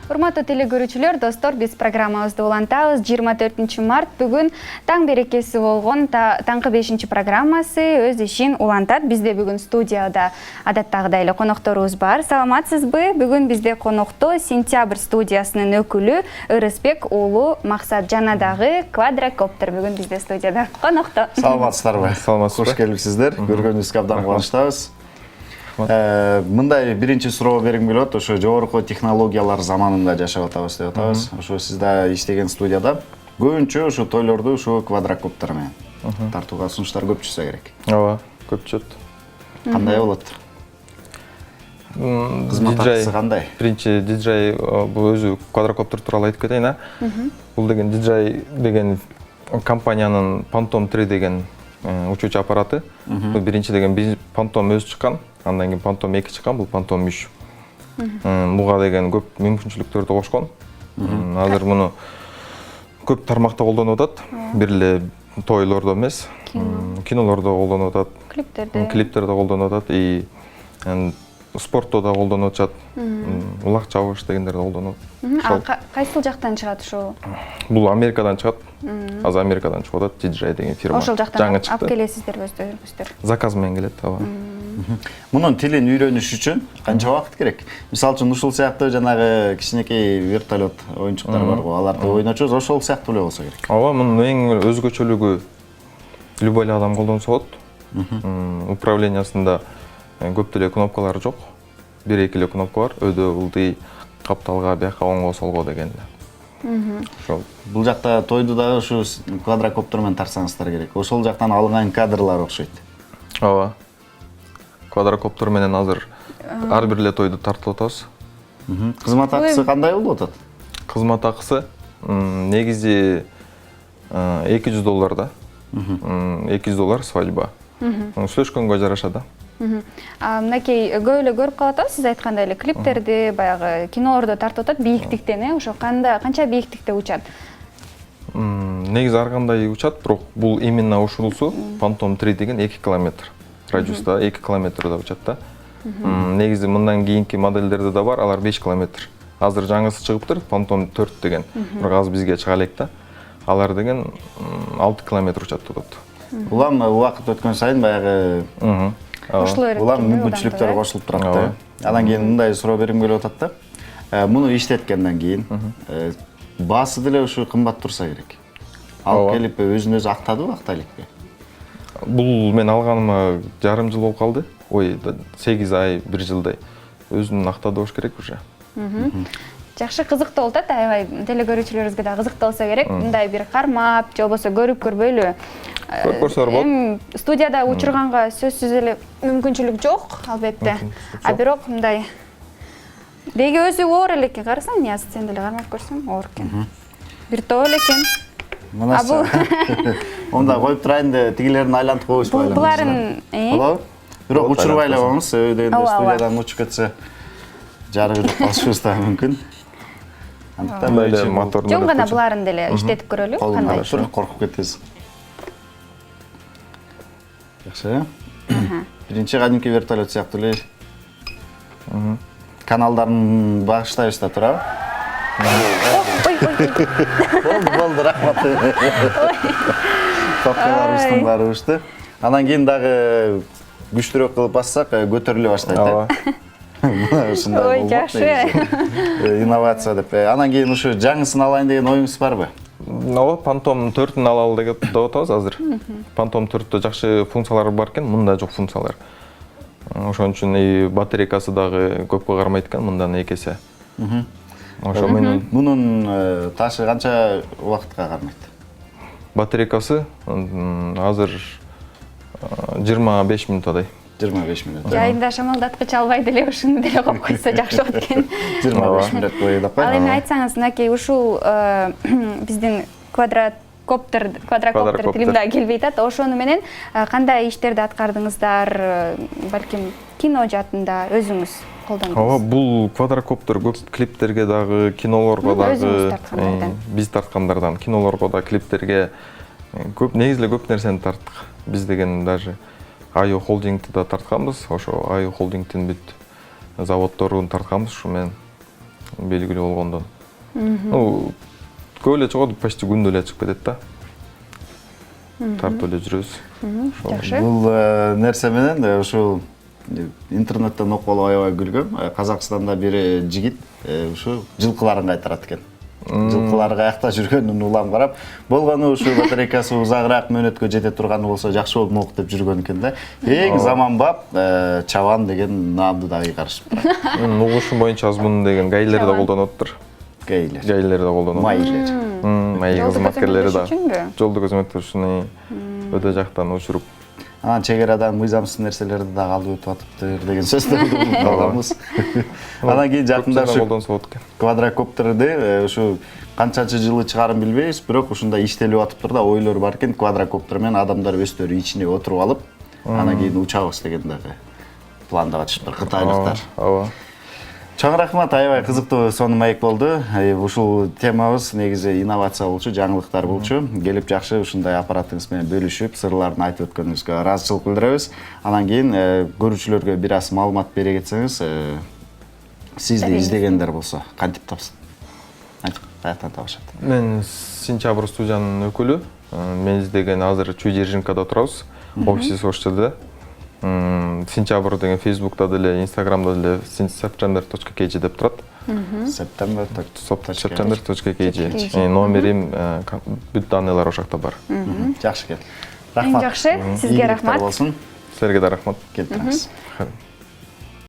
Урматтуу телекөрүүчүлөр, достор, биз программабызды улантабыз. 24 март бүгүн таң берекеси болгон таңкы 5 программасы өз ишин улантат. Бизде бүгүн студияда адаттагыдай эле конокторубуз бар. Саламатсызбы? Бүгүн бизде конокто Сентябрь студиясынын өкүлү Ырысбек уулу Максат жанадагы квадрокоптер бүгүн бизде студияда конокто. Саламатсыздарбы? Саламатсызбы. Кош келипсиздер. Көргөнүбүзгө абдан кубанычтабыз. Мындай биринчи суроо бергим келип атат. Ошо жогорку технологиялар заманында жашап атабыз деп атабыз. Ошо сиз да иштеген студияда көбүнчө ошо тойлорду ушу квадрокоптер менен тартууга сунуштар көп түшсө керек. Ооба, көп түшөт. Кандай болот? Кызмат акысы кандай? Биринчи DJI бул өзү квадрокоптер тууралуу айтып кетейин, а? Бул деген DJI деген компаниянын Phantom 3 деген учуучу аппараты. Бул биринчи деген Phantom өзү чыккан. Андан кийин Phantom 2 чыккан, бул Phantom 3. Буга деген көп мүмкүнчүлүктөрдү кошкон. Азыр муну көп тармакта колдонуп атат. Бир эле тойлордо эмес, кинолордо колдонуп атат. Клиптерде колдонуп атат и спортто да колдонуп атышат. Улак чабыш дегендерде колдонуп атат. Кайсыл жактан чыгат ушул? Бул Америкадан чыгат. Азыр Америкадан чыгып атат, DJI деген фирма. Ошол жактан алып келесиздер өздөрүңүздөр. Заказ менен келет, ооба. Мунун тилин үйрөнүш үчүн канча убакыт керек? Мисалы үчүн ушул сыяктуу жанагы кичинекей вертолет оюнчуктар бар го, аларды ойночубуз, ошол сыяктуу эле болсо керек. Ооба, мунун эң өзгөчөлүгү любой эле адам колдонсо болот. Управлениясында көп деле кнопкалар жок. 1-2 эле кнопка бар. Өдө, ылдый, капталга, бияка оңго, солго деген эле. Ошол. Бул жакта тойду дагы ушу квадрокоптер менен тартсаңыздар керек. Ошол жактан алган кадрлар окшойт. Ооба. Квадрокоптер менен азыр ар бир эле тойду тартып атабыз. Кызмат акысы кандай болуп атат? Кызмат акысы негизи $200 да. $200 свадьба. Сүйлөшкөнгө жараша да. Мынакей көп эле көрүп калып атабыз, сиз айткандай эле клиптерди, баягы кинолордо тартып атат бийиктиктен, ошо канча бийиктикте учат? Негизи ар кандай учат, бирок бул именно ушунусу Phantom 3 деген 2 километр. Радиуста 2 километрде учат да. Негизи мындан кийинки модельдерде да бар, алар 5 километр. Азыр жаңысы чыгыптыр, Phantom 4 деген. Бирок азыр бизге чыга элек да. Алар деген 6 километр учат болот. Улам убакыт өткөн сайын баягы улам мүмкүнчүлүктөр кошулуп турат да. Андан кийин мындай суроо бергим келип атат да. Муну иштеткенден кийин баасы деле ушу кымбат турса керек. Алып келип өзүн өзү актадыбы, актай элекпи? Бул мен алганыма жарым жыл болуп калды. Ой, 8 ай, 1 жылдай. Өзүн актады болуш керек уже. Жакшы, кызыктуу болуп атат, аябай телекөрүүчүлөрүбүзгө да кызыктуу болсо керек. Мындай бир кармап, же болбосо көрүп көрбөйлү. Көрүп көрсөлөр болот. Студияда учурганга сөзсүз эле мүмкүнчүлүк жок, албетте. А бирок мындай деги өзү оор эле экен, карасаң, Нияз, сен деле кармап көрсөң, оор экен. Бир тоо эле экен. Мына онда коюп турайын деп тигилерин айлантып коюшпу байлап. Буларын, болобу? Бирок учурбай эле коюңуз, дегенде студиядан учуп кетсе жарыгы жок калышыбыз да мүмкүн. Андыктан эле моторун жөн гана буларын деле иштетип көрөлү, кандай иши. Коркуп кетесиз. Жакшы. Биринчи кадимки вертолет сыяктуу эле каналдарын багыштайбыз да турабы? Болду, рахмат. Топкаларыбыздын баары учту. Андан кийин дагы күчтүрөөк кылып бассак, көтөрүлө баштайт, э? Ой, жакшы. Инновация деп. Андан кийин ушу жаңысын алайын деген оюңуз барбы? Ооба, Phantom 4-н алалы деп атабыз азыр. Phantom 4дө жакшы функциялары бар экен, мында жок функциялар. Ошон үчүн батарейкасы дагы көпкө кармайт экен, мындан 2 эсе. Ошо менен мунун ташы канча убакытка кармайт? Батарейкасы азыр 25 минутадай. 25 минут. Жайында шамалдаткыч албай деле ушуну деле коюп койсо жакшы болот экен. 25 минут бою да кой. Ал эми айтсаңыз, мынакей ушул биздин квадрокоптер тилим да келбей атат. Ошону менен кандай иштерди аткардыңыздар, балким кино жаатында өзүңүз колдондуңуз? Ооба, бул квадрокоптер көп клиптерге дагы, кинолорго дагы, биз тарткандардан, кинолорго да, клиптерге көп негизи эле көп нерсени тарттык. Биз деген даже IO холдингти да тартканбыз, ошо IO холдингтин бүт заводдорун тартканбыз, ушу менен белгилүү болгондон. Көп эле чыгат, почти күндө эле чыгып кетет да. Тартып эле жүрөбүз. Жакшы. Бул нерсе менен ушул интернеттен окуп алып аябай күлгөм. Казакстанда бир жигит ушу жылкыларын кайтарат экен. Жылкылар каякта жүргөнүн улам карап, болгону ушу батарейкасы узагыраак мөөнөткө жете турганы болсо жакшы болуп мок деп жүргөн экен да. Эң заманбап чабан деген наамды да кыйгарышып турат. Угушум боюнча азмун деген гайлер да колдонуп атыптыр. Гейлер да колдонуп. Майлер. Майы кызматкерлери да. Жолду көзөмөттөшүнү өтө жактан учуруп. Анан чек арадан мыйзамсыз нерселерди да алып өтүп атыптыр деген сөздөрдү угуп калганбыз. Анан кийин жакында ушу квадрокоптерди ушу канчанчы жылы чыгарын билбейбиз, бирок ушундай иштелип атыптыр да, ойлор бар экен, квадрокоптер менен адамдар өздөрү ичине отуруп алып, анан кийин учабыз деген дагы пландап атышыптыр кытайлыктар. Ооба. Чоң рахмат, аябай кызыктуу сонун маек болду. Ушул темабыз негизи инновация болчу, жаңылыктар болчу. Келип жакшы ушундай аппаратыңыз менен бөлүшүп, сырларын айтып өткөнүңүзгө ыраазычылык билдиребиз. Анан кийин көрүүчүлөргө бир аз маалымат бере кетсеңиз, сизди издегендер болсо кантип тапсын? Айтып, каяктан табышат? Мен Сентябрь студиянын өкүлү. Мен издеген азыр Чуй-Дзержинкада турабыз. Офис Ошчода. Сентябрь деген Facebook'та деле, Instagram'да деле september.kg деп турат. september.kg. Номерим, бүт данныйлар ошакта бар. Жакшы экен. Эң жакшы, сизге рахмат. Сизге да рахмат. Силерге да рахмат. Келип тураңыз.